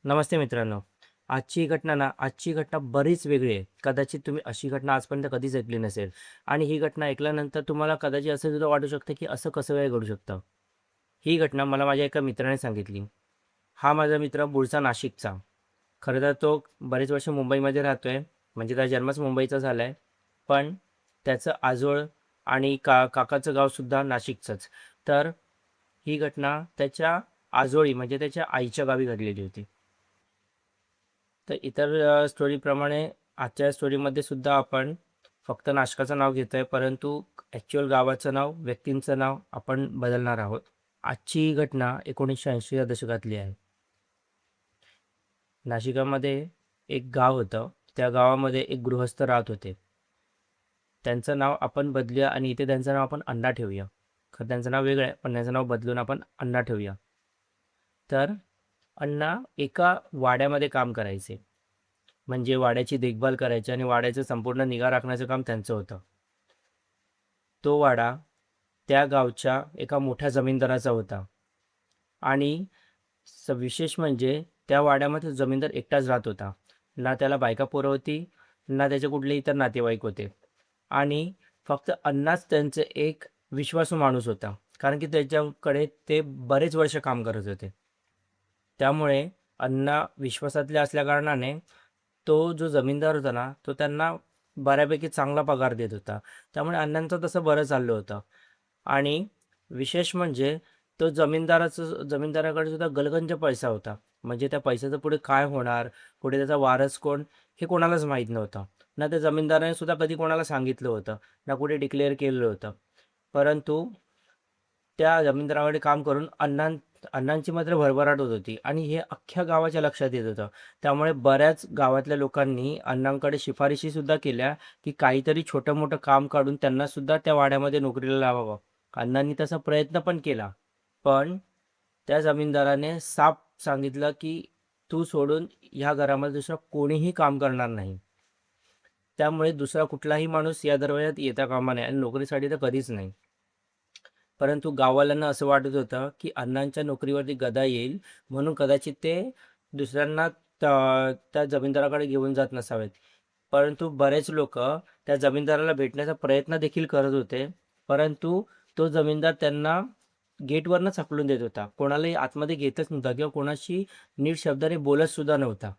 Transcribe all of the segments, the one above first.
नमस्ते मित्रांनो. आजची घटना बरीच वेगळी आहे. कदाचित तुम्ही अशी घटना आजपर्यंत कधीच ऐकली नसेल आणि ही घटना ऐकल्यानंतर तुम्हाला कदाचित असं सुद्धा वाटू शकतं, की असं कसं काय घडू शकतं? ही घटना मला माझ्या एका मित्राने सांगितली. हा माझा मित्र मूळचा नाशिकचा. खरं तर तो बरेच वर्ष मुंबईमध्ये राहतोय. म्हणजे त्याचा जन्मच मुंबईचा झालाय. पण त्याचं आजोळ आणि काकाचं गावसुद्धा नाशिकचंच. तर ही घटना त्याच्या आजोळी म्हणजे त्याच्या आईच्या गावी घडलेली होती. तर इतर स्टोरीप्रमाणे आजच्या स्टोरीमध्ये सुद्धा आपण फक्त नाशकाचं नाव घेतोय, परंतु ॲक्चुअल गावाचं नाव, व्यक्तींचं नाव आपण बदलणार आहोत. आजची ही घटना 1980 या दशकातली आहे. नाशिकामध्ये एक गाव होतं. त्या गावामध्ये एक गृहस्थ राहत होते. त्यांचं नाव आपण बदलूया आणि इथे त्यांचं नाव आपण अण्णा ठेवूया. खरं त्यांचं नाव वेगळं आहे, पण त्यांचं नाव बदलून आपण अण्णा ठेवूया. तर अण्णा एका वाड्यामध्ये काम करायचे. म्हणजे वाड्याची देखभाल करायची आणि वाड्याचं संपूर्ण निगा राखण्याचं काम त्यांचं होतं. तो वाडा त्या गावच्या एका मोठ्या जमीनदाराचा होता आणि विशेष म्हणजे त्या वाड्यामध्ये जमीनदार एकटाच राहत होता. ना त्याला बायका पोरं होती, ना त्याचे कुठले इतर नातेवाईक होते आणि फक्त अण्णाच त्यांचे एक विश्वासू माणूस होता. कारण की त्याच्याकडे ते बरेच वर्ष काम करत होते. त्यामुळे अण्णा विश्वासातले असल्याकारणाने तो जो जमीनदार होता ना, तो त्यांना बऱ्यापैकी चांगला पगार देत होता. त्यामुळे अण्णांचं तसं बरं चाललं होतं. आणि विशेष म्हणजे तो जमीनदाराकडे सुद्धा गलगंज पैसा होता. म्हणजे त्या पैशाचं पुढे काय होणार, पुढे त्याचा वारस कोण, हे कोणालाच माहीत नव्हतं. ना त्या जमीनदाराने सुद्धा कधी कोणाला सांगितलं होतं, ना कुठे डिक्लेअर केलेलं होतं. परंतु त्या जमीनदाराकडे काम करून अण्णांची मात्र भरभराट होत होती आणि हे अख्ख्या गावाच्या लक्षात येत होतं. त्यामुळे बऱ्याच गावातल्या लोकांनी अण्णांकडे शिफारशी सुद्धा केल्या, की काहीतरी छोटं-मोठं काम काढून त्यांना सुद्धा त्या वाड्यामध्ये नोकरीला लावावं. अण्णांनी तसा प्रयत्न पण केला. पण त्या जमीनदाराने साफ सांगितलं, की "तू सोडून ह्या घरामध्ये दुसरा कोणीही काम करणार नाही." त्यामुळे दुसरा कुठलाही माणूस या दरवाज्यात येता कामा नये आणि नोकरीसाठी तर कधीच नाही. परंतु गाववाल्यांना असं वाटत होतं, की अण्णांच्या नोकरीवरती गदा येईल, म्हणून कदाचित ते दुसऱ्यांना त्या जमीनदाराकडे घेऊन जात नसावेत. परंतु बरेच लोकं त्या जमीनदाराला भेटण्याचा प्रयत्न देखील करत होते. परंतु तो जमीनदार त्यांना गेटवरनंच हाकलून देत होता. कोणालाही आतमध्ये घेतच नव्हता किंवा कोणाशी नीट शब्दाने बोलत सुद्धा नव्हता.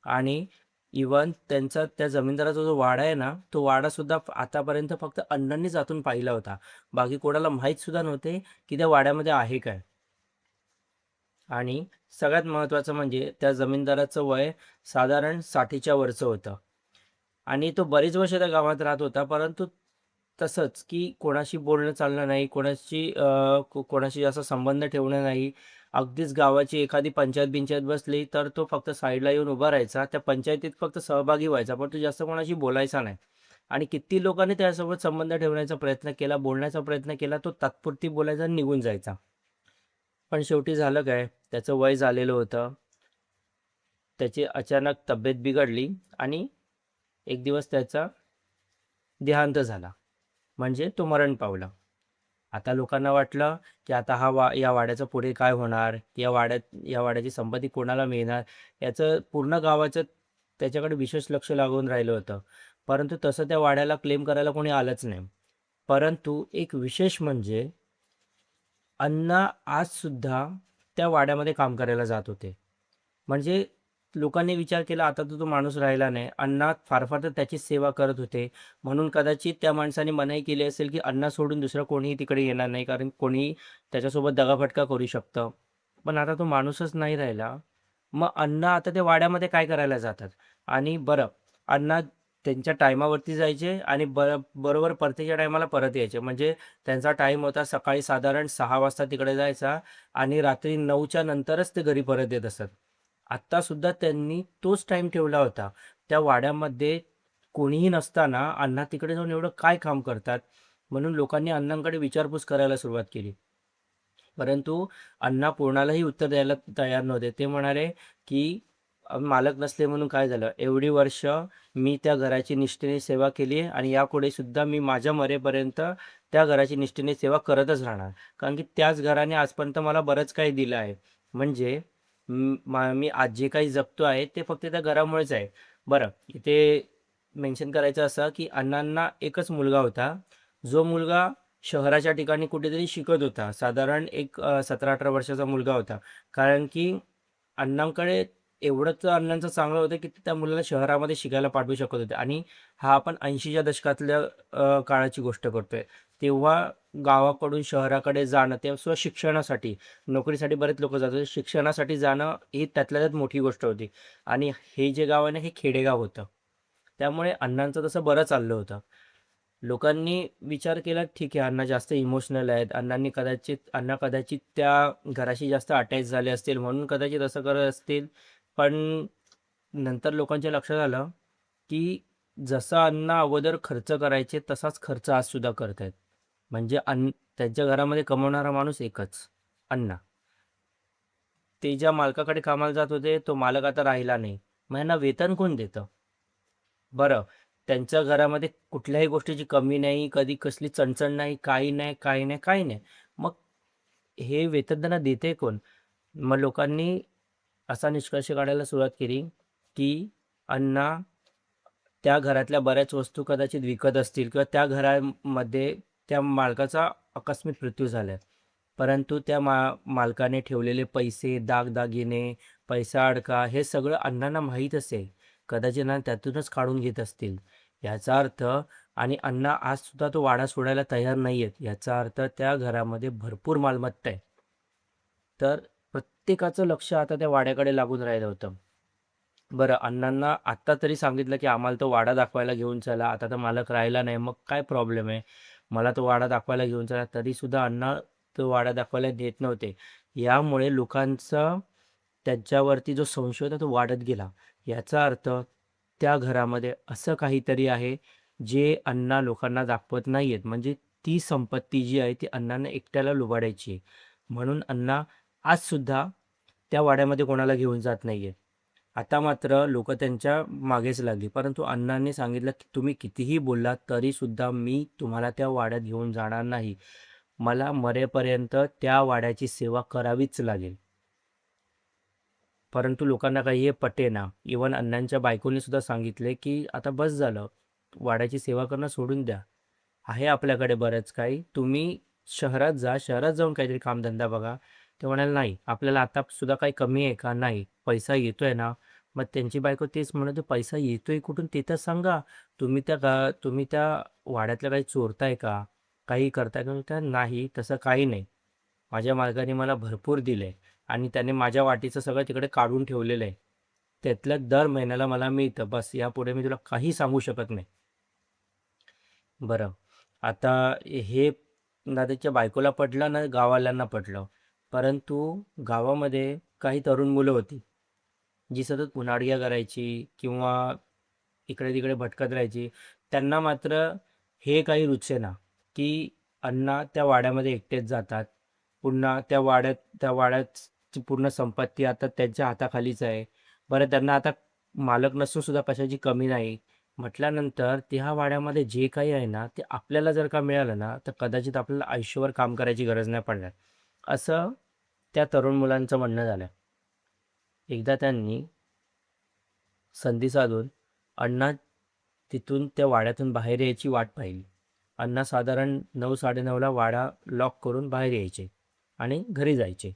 आणि इव्हन त्यांचा त्या जमीनदाराचा जो वाडा आहे ना, तो वाडासुद्धा आतापर्यंत फक्त अण्णांनीच आतून पाहिला होता. बाकी कोणाला माहीत सुद्धा नव्हते, की त्या वाड्यामध्ये आहे काय? आणि सगळ्यात महत्त्वाचं म्हणजे त्या जमीनदाराचं वय साधारण 60च्या वरचं होतं. आणि तो बरीच वर्ष त्या गावात राहत होता. परंतु तसंच, की कोणाशी बोलणं चालणं नाही, कोणाशी असा संबंध ठेवणं नाही. अगदीच गावाची एखादी पंचायत-बिंचायत बसली, तर तो फक्त साईडला येऊन उभा राहायचा. त्या पंचायतीत फक्त सहभागी व्हायचा, पण तो जास्त कोणाशी बोलायचा नाही. आणि किती लोकांनी त्याच्यासोबत संबंध ठेवण्याचा प्रयत्न केला, बोलण्याचा प्रयत्न केला, तो तात्पुरती बोलायचा आणि निघून जायचा. पण शेवटी झालं काय, त्याचं वय झालेलं होतं. त्याची अचानक तब्येत बिघडली आणि एक दिवस त्याचा देहांत झाला. म्हणजे तो मरण पावला. आता लोकांना वाटलं, की आता या वाड्याचं पुढे काय होणार? या वाड्याची संपत्ती कोणाला मिळणार? याचं पूर्ण गावाचं त्याच्याकडे विशेष लक्ष लागून राहिलं होतं. परंतु तसं त्या वाड्याला क्लेम करायला कोणी आलंच नाही. परंतु एक विशेष म्हणजे अण्णा आजसुद्धा त्या वाड्यामध्ये काम करायला जात होते. म्हणजे लोकांनी विचार केला आता तर तो माणूस राहिला नाही. अण्णा फार फार तर त्याचीच सेवा करत होते. म्हणून कदाचित त्या माणसाने मनाई केली असेल, की अण्णा सोडून दुसरं कोणीही तिकडे येणार नाही. कारण कोणी त्याच्यासोबत दगाफटका करू शकतं. पण आता तो माणूसच नाही राहिला. मग अण्णा आता त्या वाड्यामध्ये काय करायला जातात? आणि बरं अण्णा त्यांच्या टायमावरती जायचे आणि बरोबर परतीच्या टायमाला परत यायचे. म्हणजे त्यांचा टाईम होता सकाळी साधारण 6 वाजता तिकडे जायचा आणि रात्री 9च्या नंतरच ते घरी परत येत असत. आत्तासुद्धा त्यांनी तोच टाईम ठेवला होता. त्या वाड्यामध्ये कोणीही नसताना अण्णा तिकडे जाऊन एवढं काय काम करतात? म्हणून लोकांनी अण्णांकडे विचारपूस करायला सुरुवात केली. परंतु अण्णा कोणालाही उत्तर द्यायला तयार नव्हते. ते म्हणाले, की मालक नसले म्हणून काय झालं? एवढी वर्ष मी त्या घराची निष्ठेने सेवा केली आहे आणि यापुढे सुद्धा मी माझ्या मरेपर्यंत त्या घराची निष्ठेने सेवा करतच राहणार. कारण की त्याच घराने आजपर्यंत मला बरंच काही दिलं आहे. म्हणजे मी आज जे काही जगतो आहे ते फक्त त्या घरामुळेच आहे. बरं, इथे मेन्शन करायचं असं की अण्णांना एकच मुलगा होता. जो मुलगा शहराच्या ठिकाणी कुठेतरी शिकत होता. साधारण एक 17-18 वर्षाचा मुलगा होता. कारण की अण्णांकडे एवढंच अण्णांचं चांगलं होतं की ते त्या मुलाला शहरामध्ये शिकायला पाठवू शकत होते. आणि हा आपण 80च्या दशकातल्या काळाची गोष्ट करतोय. तेव्हा गावाकडून शहराकडे जाणं ते सुद्धा शिक्षणासाठी, नोकरीसाठी बरेच लोक जात होते. शिक्षणासाठी जाणं ही त्यातल्या त्यात मोठी गोष्ट होती. आणि हे जे गाव आहे ना, हे खेडेगाव होतं. त्यामुळे अण्णांचं तसं बरं चाललं होतं. लोकांनी विचार केला, ठीक आहे अण्णा जास्त इमोशनल आहेत, अण्णा कदाचित त्या घराशी जास्त अटॅच झाले असतील म्हणून कदाचित असं करत असतील. पण नंतर लोकांच्या लक्षात आलं की जसा अण्णा अगोदर खर्च करायचे तसाच खर्च आज सुद्धा करतायत. म्हणजे त्यांच्या घरामध्ये कमवणारा माणूस एकच, अण्णा. ते ज्या मालकाकडे कामाला जात होते तो मालक आता राहिला नाही. मग यांना वेतन कोण देतं? बरं, त्यांच्या घरामध्ये कुठल्याही गोष्टीची कमी नाही, कधी कसली चणचण नाही, काही नाही, काही नाही, काही नाही. मग हे वेतन त्यांना देते कोण? मग लोकांनी असा निष्कर्ष काढायला सुरुवात केली की अण्णा त्या घरातल्या बऱ्याच वस्तू कदाचित विकत असतील किंवा त्या घरामध्ये त्या मालकाचा आकस्मिक मृत्यू झालाय. परंतु त्या मालकाने ठेवलेले पैसे, दागदागिने, पैसा अडका हे सगळं अण्णांना माहीत असेल. कदाचित अण्णा त्यातूनच काढून घेत असतील. याचा अर्थ आणि अण्णा आज सुद्धा तो वाडा सोडायला तयार नाहीयेत. याचा अर्थ त्या घरामध्ये भरपूर मालमत्ता आहे. तर प्रत्येकाचं लक्ष आता त्या वाड्याकडे लागून राहिलं होतं. बरं, अण्णांना आत्ता तरी सांगितलं की आम्हाला तो वाडा दाखवायला घेऊन चला. आता तर मालक राहिला नाही, मग काय प्रॉब्लेम आहे? मला तो वाडा दाखवायला घेऊन चला. तरीसुद्धा अण्णा तो वाडा दाखवायला देत नव्हते. यामुळे लोकांचा त्यांच्यावरती जो संशय होता तो वाढत गेला. याचा अर्थ त्या घरामध्ये असं काहीतरी आहे जे अण्णा लोकांना दाखवत नाहीयेत. म्हणजे ती संपत्ती जी आहे ती अण्णांना एकट्याला लुबाडायची आहे. म्हणून अण्णा आजसुद्धा त्या वाड्यामध्ये कोणाला घेऊन जात नाहीये. आता मात्र लोक त्यांच्या मागेच लागली. परंतु अण्णांनी सांगितलं की तुम्ही कितीही बोललात तरीसुद्धा मी तुम्हाला त्या वाड्यात घेऊन जाणार नाही. मला मरेपर्यंत त्या वाड्याची सेवा करावीच लागेल. परंतु लोकांना काही हे पटेना. इव्हन अण्णांच्या बायकोनी सुद्धा सांगितले की आता बस झालं, वाड्याची सेवा करणं सोडून द्या. आहे आपल्याकडे बरंच काही, तुम्ही शहरात जा, शहरात जाऊन काहीतरी कामधंदा बघा. ते म्हणाले नाही, आपल्याला आता सुद्धा काही कमी आहे का? नाही, पैसा येतोय ना. मग त्यांची बायको तेच म्हणत होती, पैसा येतोय कुठून ते तर सांगा. तुम्ही त्या वाड्यातलं काही चोरताय का? काही करताय का? तर नाही, तसं काही नाही. माझ्या मालकाने मला भरपूर दिलंय आणि त्याने माझ्या वाटीचं सगळं तिकडे काढून ठेवलेलं आहे. त्यातलं दर महिन्याला मला मिळतं. बस यापुढे मी तुला काही सांगू शकत नाही. बरं, आता हे ना त्याच्या बायकोला पटलं ना गाववाल्यांना पटलं. परंतु गावामध्ये काही तरुण मुलं होती जी सतत पुनाडक्या करायची किंवा इकडे तिकडे भटकत राहायची. त्यांना मात्र हे काही रुचेना की अण्णा त्या वाड्यामध्ये एकटेच जातात. पुन्हा त्या वाड्याची पूर्ण संपत्ती आता त्यांच्या हाताखालीच आहे. बरं, त्यांना आता मालक नसून सुद्धा कशाची कमी नाही. म्हटल्यानंतर त्या वाड्यामध्ये जे काही आहे ना ते आपल्याला जर का मिळालं ना तर कदाचित आपल्याला आयुष्यभर काम करायची गरज नाही पडणार, असं त्या तरुण मुलांचं म्हणणं झालं. एकदा त्यांनी संधी साधून अण्णा तिथून त्या वाड्यातून बाहेर यायची वाट पाहिली. अण्णा साधारण 9-9:30ला वाडा लॉक करून बाहेर यायचे आणि घरी जायचे.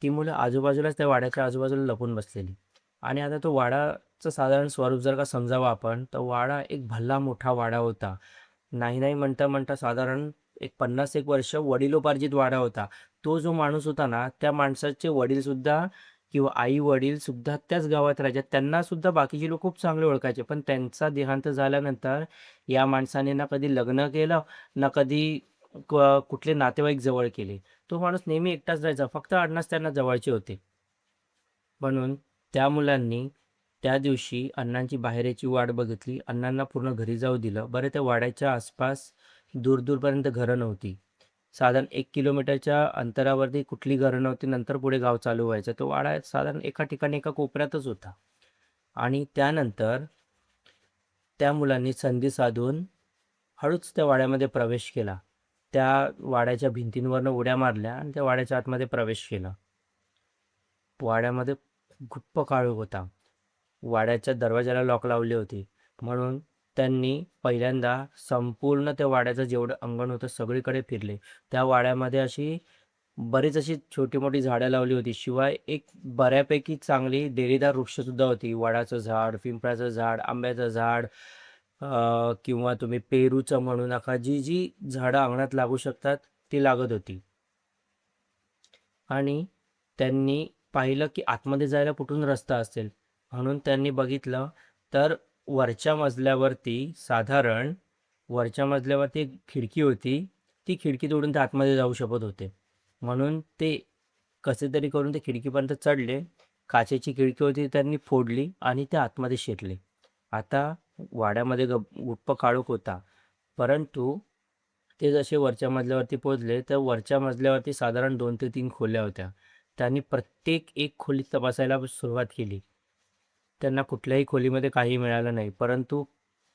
ती मुलं आजूबाजूलाच त्या वाड्याच्या आजूबाजूला लपून बसलेली. आणि आता तो वाडाचं साधारण स्वरूप जर का समजावं आपण तर वाडा एक भला मोठा वाडा होता. नाही नाही म्हणता म्हणता साधारण एक 50 एक वर्ष वडिलोपार्जित वाडा होता. तो जो माणूस होता ना त्या माणसाचे वडील सुद्धा किंवा आई वडील सुद्धा त्याच गावात राहायचे. त्यांना सुद्धा बाकीचे लोक खूप चांगले ओळखायचे. पण त्यांचा देहांत झाल्यानंतर या माणसाने ना कधी लग्न केलं, ना कधी कुठले नातेवाईक जवळ केले. तो माणूस नेहमी एकटाच राहायचा. फक्त अण्णाच त्यांना जवळचे होते. म्हणून त्या मुलांनी त्या दिवशी अण्णांची बाहेर यायची वाट बघितली. अण्णांना पूर्ण घरी जाऊ दिलं. बरं, त्या वाड्याच्या आसपास दूरदूरपर्यंत घरं नव्हती. साधारण 1 किलोमीटरच्या अंतरावरती कुठली घरं नव्हती. नंतर पुढे गाव चालू व्हायचं. तो वाडा साधारण एका ठिकाणी एका कोपऱ्यातच होता. आणि त्यानंतर त्या मुलांनी संधी साधून हळूच त्या वाड्यामध्ये प्रवेश केला. त्या वाड्याच्या भिंतींवरनं उड्या मारल्या आणि त्या वाड्याच्या आतमध्ये प्रवेश केला. वाड्यामध्ये गुप्प काळोख होता. वाड्याच्या दरवाजाला लॉक लावली होती. म्हणून त्यांनी पहिल्यांदा संपूर्ण त्या वाड्याचं जेवढं अंगण होतं सगळीकडे फिरले. त्या वाड्यामध्ये बरीच अशी छोटी-मोठी झाडं लावली होती. शिवाय एक बऱ्यापैकी चांगली देवीदार वृक्षसुद्धा होती. वडाचं झाड, पिंपळाचं झाड, आंब्याचं झाड, किंवा तुम्ही पेरूचं म्हणू नका. जी झाडं अंगणात लागू शकतात ती लागत होती. आणि त्यांनी पाहिलं की आतमध्ये जायला कुठून रस्ता असेल. म्हणून त्यांनी बघितलं तर वरच्या मजल्यावरती साधारण वरच्या मजल्यावरती एक खिडकी होती. ती खिडकी तोडून ते आतमध्ये जाऊ शकत होते. म्हणून ते कसे तरी करून ते खिडकीपर्यंत चढले. काचेची खिडकी होती त्यांनी फोडली आणि ते आतमध्ये शिरले. आता वाड्यामध्ये गुप्प काळोख होता. परंतु ते जसे वरच्या मजल्यावरती पोहोचले तर वरच्या मजल्यावरती साधारण 2 ते 3 खोल्या होत्या. त्यांनी प्रत्येक एक खोली तपासायला सुरुवात केली. त्यांना कुठल्याही खोलीमध्ये काही मिळालं नाही. परंतु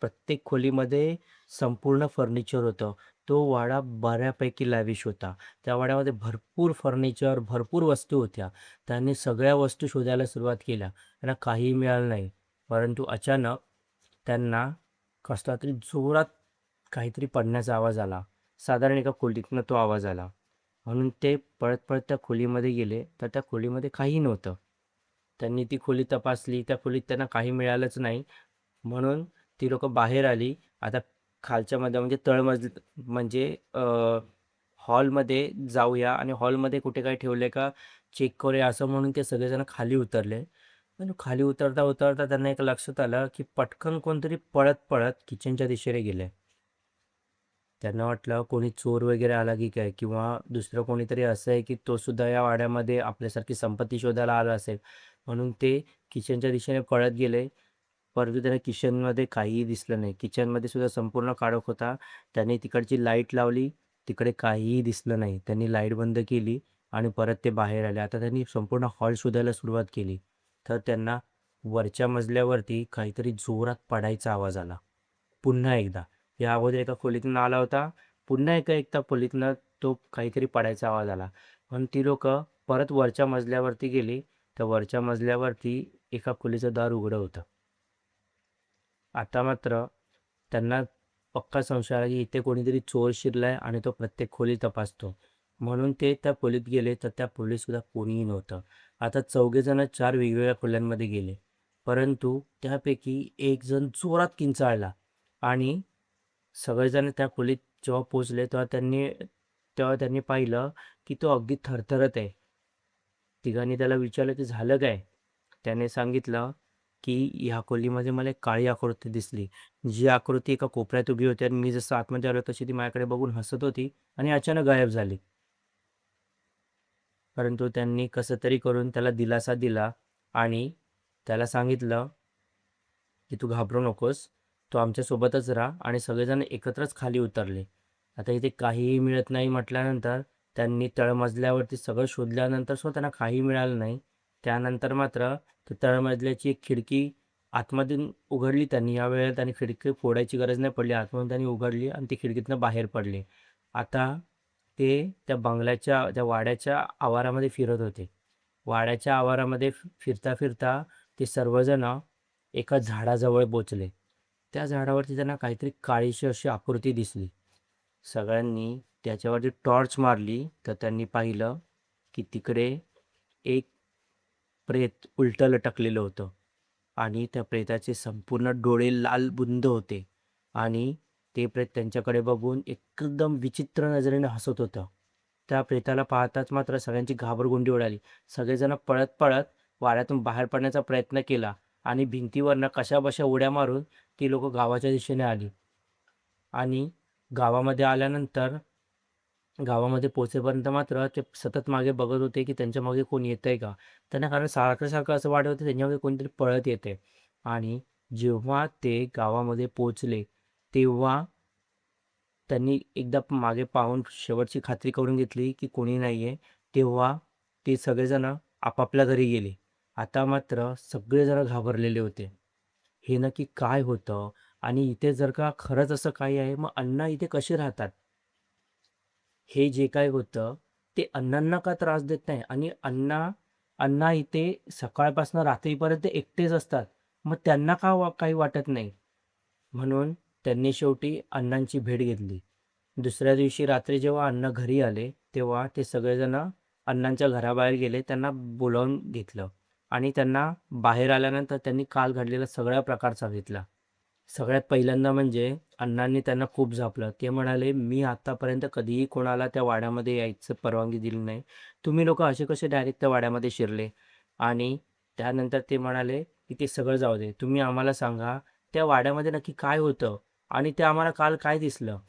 प्रत्येक खोलीमध्ये संपूर्ण फर्निचर होतं. तो वाडा बऱ्यापैकी लॅविश होता. त्या वाड्यामध्ये भरपूर फर्निचर, भरपूर वस्तू होत्या. त्यांनी सगळ्या वस्तू शोधायला सुरुवात केल्या. त्यांना काहीही मिळालं नाही. परंतु अचानक त्यांना कसला तरी जोरात काहीतरी पडण्याचा आवाज आला. साधारण एका खोलीतनं तो आवाज आला. म्हणून ते पळत-पळत त्या खोलीमध्ये गेले, तर त्या खोलीमध्ये काहीही नव्हतं. त्यांनी ती खोली तपासली. त्या खोलीत त्यांना काही मिळालंच नाही. म्हणून ती लोकं बाहेर आली. आता खालच्यामध्ये म्हणजे म्हणजे हॉलमध्ये जाऊया आणि हॉलमध्ये कुठे काय ठेवले का चेक करूया असं म्हणून ते सगळेजण खाली उतरले. पण खाली उतरता त्यांना एक लक्षात आलं, की पटकन कोणतरी पळत-पळत किचनच्या दिशेने गेले. त्यांना वाटलं कोणी चोर वगैरे आला की काय किंवा दुसरं कोणीतरी असं आहे की तो सुद्धा या वाड्यामध्ये आपल्यासारखी संपत्ती शोधायला आला असेल. म्हणून ते किचनच्या दिशेने पळत गेले. परंतु त्यांना किचनमध्ये काहीही दिसलं नाही. किचनमध्ये सुद्धा संपूर्ण काळोख होता. त्यांनी तिकडची लाईट लावली. तिकडे काहीही दिसलं नाही. त्यांनी लाईट बंद केली आणि परत ते बाहेर आले. आता त्यांनी संपूर्ण हॉल शोधायला सुरुवात केली. तर त्यांना वरच्या मजल्यावरती काहीतरी जोरात पडायचा आवाज आला. पुन्हा एकदा. या अगोदर एका खोलीतून आला होता. पुन्हा एका खोलीतनं तो काहीतरी पडायचा आवाज आला. म्हणून ती लोकं परत वरच्या मजल्यावरती गेली. त्या वरच्या मजल्यावरती एका खोलीचं दार उघडं होतं. आता मात्र त्यांना पक्का संशय आला की इथे कोणीतरी चोर शिरलाय आणि तो प्रत्येक खोली तपासतो. म्हणून ते त्या खोलीत गेले तर त्या खोलीतसुद्धा कोणीही नव्हतं. आता चौघेजण 4 वेगवेगळ्या खोल्यांमध्ये गेले. परंतु त्यापैकी एक जण जोरात किंचाळला आणि सगळेजण त्या खोलीत जेव्हा पोहोचले तेव्हा त्यांनी पाहिलं की तो अगदी थरथरत आहे. तिघांनी त्याला विचारलं की झालं काय? त्याने सांगितलं की ह्या खोलीमध्ये मला एक काळी आकृती दिसली. जी आकृती एका कोपऱ्यात उभी होती आणि मी जसं आतमध्ये आलो तशी ती माझ्याकडे बघून हसत होती आणि अचानक गायब झाली. परंतु त्यांनी कसं तरी करून त्याला दिलासा दिला आणि त्याला सांगितलं की "तू घाबरू नकोस. तू आमच्यासोबतच राहा" आणि सगळेजण एकत्रच खाली उतरले. आता इथे काहीही मिळत नाही म्हटल्यानंतर त्यांनी तळमजल्यावरती सगळं शोधल्यानंतर सुद्धा त्यांना काही मिळालं नाही. त्यानंतर मात्र तळमजल्याची एक खिडकी आतमधून उघडली त्यांनी. यावेळेला त्यांनी खिडकी फोडायची गरज नाही पडली. आतमधून त्यांनी उघडली आणि ती खिडकीतनं बाहेर पडले. आता ते त्या बंगल्याच्या त्या वाड्याच्या आवारामध्ये फिरत होते. वाड्याच्या आवारामध्ये फिरता-फिरता ते सर्वजण एका झाडाजवळ पोचले. त्या झाडावरती त्यांना काहीतरी काळीशी अशी आकृती दिसली. सगळ्यांनी त्याच्यावरती टॉर्च मारली तर त्यांनी पाहिलं की तिकडे एक प्रेत उलटं लटकलेलं होतं आणि त्या प्रेताचे संपूर्ण डोळे लाल बुंद होते आणि ते प्रेत त्यांच्याकडे बघून एकदम विचित्र नजरेने हसत होतं. त्या प्रेताला पाहताच मात्र सगळ्यांची घाबरगुंडी उडाली. सगळेजण पळत-पळत वाड्यातून बाहेर पडण्याचा प्रयत्न केला आणि भिंतीवरनं कशाबशा उड्या मारून ती लोकं गावाच्या दिशेने आली आणि गावामध्ये आल्यानंतर गावामध्ये पोहोचेपर्यंत मात्र ते सतत मागे बघत होते, की त्यांच्या मागे कोण येतंय का? त्यांना कारण सारखं-सारखं असं वाटत होतं त्यांच्यामागे कोणीतरी पळत येतंय आणि जेव्हा ते गावामध्ये पोहोचले, तेव्हा त्यांनी एकदा मागे पाहून शेवटची खात्री करून घेतली, की कोणी नाहीये. तेव्हा ते सगळेजण आपापल्या घरी गेले. आता मात्र सगळेजण घाबरलेले होते. हे नक्की काय होतं? आणि इथे जर का खरंच असं काही आहे, मग अण्णा इथे कसे राहतात? हे जे काही होतं, ते अण्णांना का त्रास देत नाही? आणि अण्णा अण्णा इथे सकाळपासून रात्रीपर्यंत एकटेच असतात. मग त्यांना का काही वाटत नाही? म्हणून त्यांनी शेवटी अण्णांची भेट घेतली. दुसऱ्या दिवशी रात्री जेव्हा अण्णा घरी आले, तेव्हा ते सगळेजण अण्णांच्या घराबाहेर गेले. त्यांना बोलावून घेतलं आणि त्यांना बाहेर आल्यानंतर त्यांनी काल घडलेला सगळ्या प्रकार सांगितला. सगळ्यात पहिल्यांदा म्हणजे अण्णांनी त्यांना खूप झापलं. ते म्हणाले, "मी आत्तापर्यंत कधीही कोणाला त्या वाड्यामध्ये यायचं परवानगी दिली नाही. तुम्ही लोकं असे कसे डायरेक्ट त्या वाड्यामध्ये शिरले?" आणि त्यानंतर ते म्हणाले, की "ते सगळं जाऊ दे. तुम्ही आम्हाला सांगा, त्या वाड्यामध्ये नक्की काय होतं आणि ते आम्हाला काल काय दिसलं?"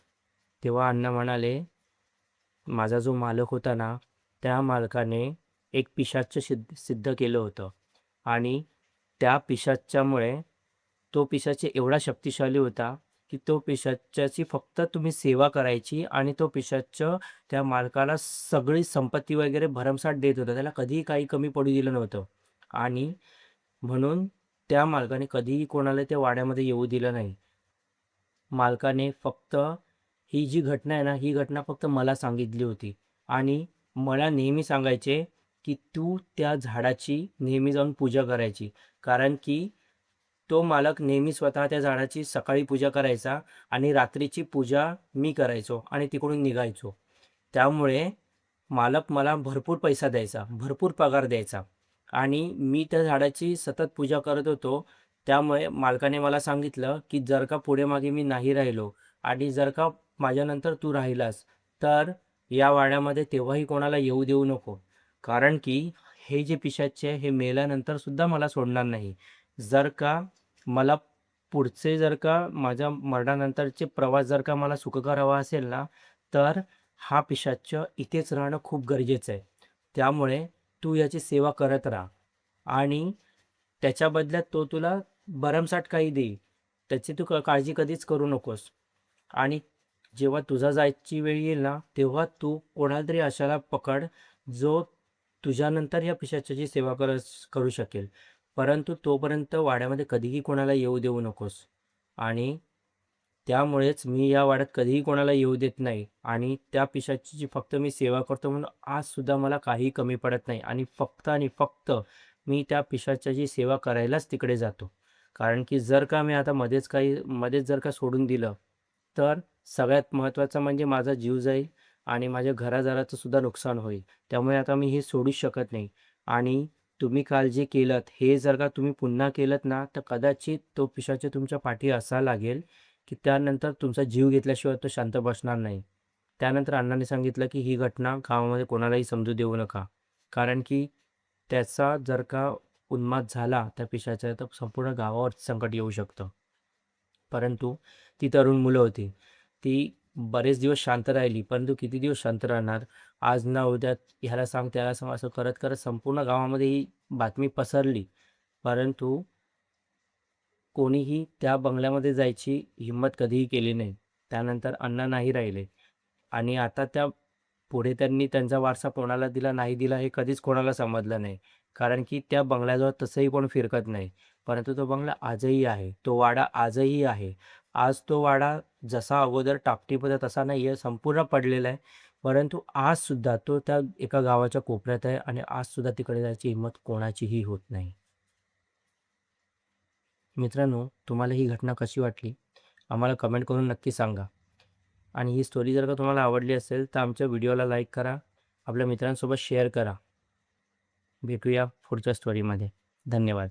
तेव्हा अण्णा म्हणाले, "माझा जो मालक होता ना, त्या मालकाने एक पिशाच्च सिद्ध केलं होतं आणि त्या पिशाच्यामुळे तो पिशाच एवढा शक्तिशाली होता, की तो पिशाच्याची फक्त तुम्ही सेवा करायची आणि तो पिशाच त्या मालकाला सगळी संपत्ती वगैरे भरमसाठ देत होता. त्याला कधीही काही कमी पडू दिलं नव्हतं आणि म्हणून त्या मालकाने कधीही कोणाला त्या वाड्यामध्ये येऊ दिलं नाही. मालकाने फक्त ही जी घटना आहे ना, ही घटना फक्त मला सांगितली होती आणि मला नेहमी सांगायचे, की "तू त्या झाडाची नेहमी जाऊन पूजा करायची." कारण की तो मालक नेहमी स्वतः त्या झाडाची सकाळी पूजा करायचा आणि रात्रीची पूजा मी करायचो आणि तिकडून निघायचो. त्यामुळे मालक मला भरपूर पैसा द्यायचा, भरपूर पगार द्यायचा आणि मी त्या झाडाची सतत पूजा करत होतो. त्यामुळे मालकाने मला सांगितलं, की "जर का पुढे-मागे मी नाही राहिलो आणि जर का माझ्यानंतर तू राहिलास, तर या वाड्यामध्ये तेव्हाही कोणाला येऊ देऊ नको. कारण की हे जे पिशाच्चे आहे, हे मेल्यानंतर सुद्धा मला सोडणार नाही. जर का मला पुढचे जर का माझ्या मरणानंतरचे प्रवास जर का मला सुखकर हवा असेल ना, तर हा पिशाच्च इथेच राहणं खूप गरजेचं आहे. त्यामुळे तू याची सेवा करत राहा आणि त्याच्या बदल्यात तो तुला भरमसाठ काही देईल. त्याची तू काळजी कधीच करू नकोस. आणि जेव्हा तुझा जायची वेळ येईल ना, तेव्हा तू कोणाला तरी अशाला पकड, जो तुझ्यानंतर या पिशाच्याची सेवा करू शकेल. परंतु तोपर्यंत वाड्यामध्ये कधीही कोणाला येऊ देऊ नकोस. आणि त्यामुळेच मी या वाड्यात कधीही कोणाला येऊ देत नाही आणि त्या पिशाचीची फक्त मी सेवा करतो म्हणून आजसुद्धा मला काहीही कमी पडत नाही आणि फक्त मी त्या पिशाच्याची सेवा करायलाच तिकडे जातो. कारण की जर का मी आता मध्येच जर का सोडून दिलं, तर सगळ्यात महत्त्वाचं म्हणजे माझा जीव जाईल आणि माझ्या घरादाराचं सुद्धा नुकसान होईल. त्यामुळे आता मी हे सोडूच शकत नाही आणि तुम्ही काल जे केलंत, हे जर का तुम्ही पुन्हा केलंत ना, तर कदाचित तो पिशाच तुमच्या पाठी असा लागेल, की त्यानंतर तुमचा जीव घेतल्याशिवाय तो शांत बसणार नाही. त्यानंतर अण्णांनी सांगितलं, की ही घटना गावामध्ये कोणालाही समजू देऊ नका. कारण की त्याचा जर का उन्माद झाला त्या पिशाचा, तर संपूर्ण गावावर संकट येऊ शकतं. परंतु ती तरुण मुलं होती. ती बरेच दिवस शांत राहिली, परंतु किती दिवस शांत राहणार? आज ना उद्या ह्याला सांग, त्याला सांग असं करत संपूर्ण गावामध्ये ही बातमी पसरली. परंतु कोणीही त्या बंगल्यामध्ये जायची हिंमत कधीही केली नाही. त्यानंतर अण्णा नाही राहिले आणि आता पुढे त्यांनी त्यांचा वारसा कोणाला दिला, नाही दिला हे कधीच कोणाला समजलं नाही. कारण की त्या बंगल्याजवळ तसंही कोण फिरकत नाही. परंतु तो बंगला आजही आहे. तो वाडा आजही आहे. आज तो वाडा जसा अगोदर टापटीप होता तसा नाही आहे, संपूर्ण पडलेला आहे. परंतु आजसुद्धा तो त्या एका गावाच्या कोपऱ्यात आहे आणि आजसुद्धा तिकडे जायची हिंमत कोणाचीही होत नाही. मित्रांनो, तुम्हाला ही घटना कशी वाटली? आम्हाला कमेंट करून नक्की सांगा. आणि ही स्टोरी जर का तुम्हाला आवडली असेल, तर आमच्या व्हिडिओला लाईक करा, आपल्या मित्रांसोबत शेअर करा. भेटूया पुढच्या स्टोरीमध्ये. धन्यवाद.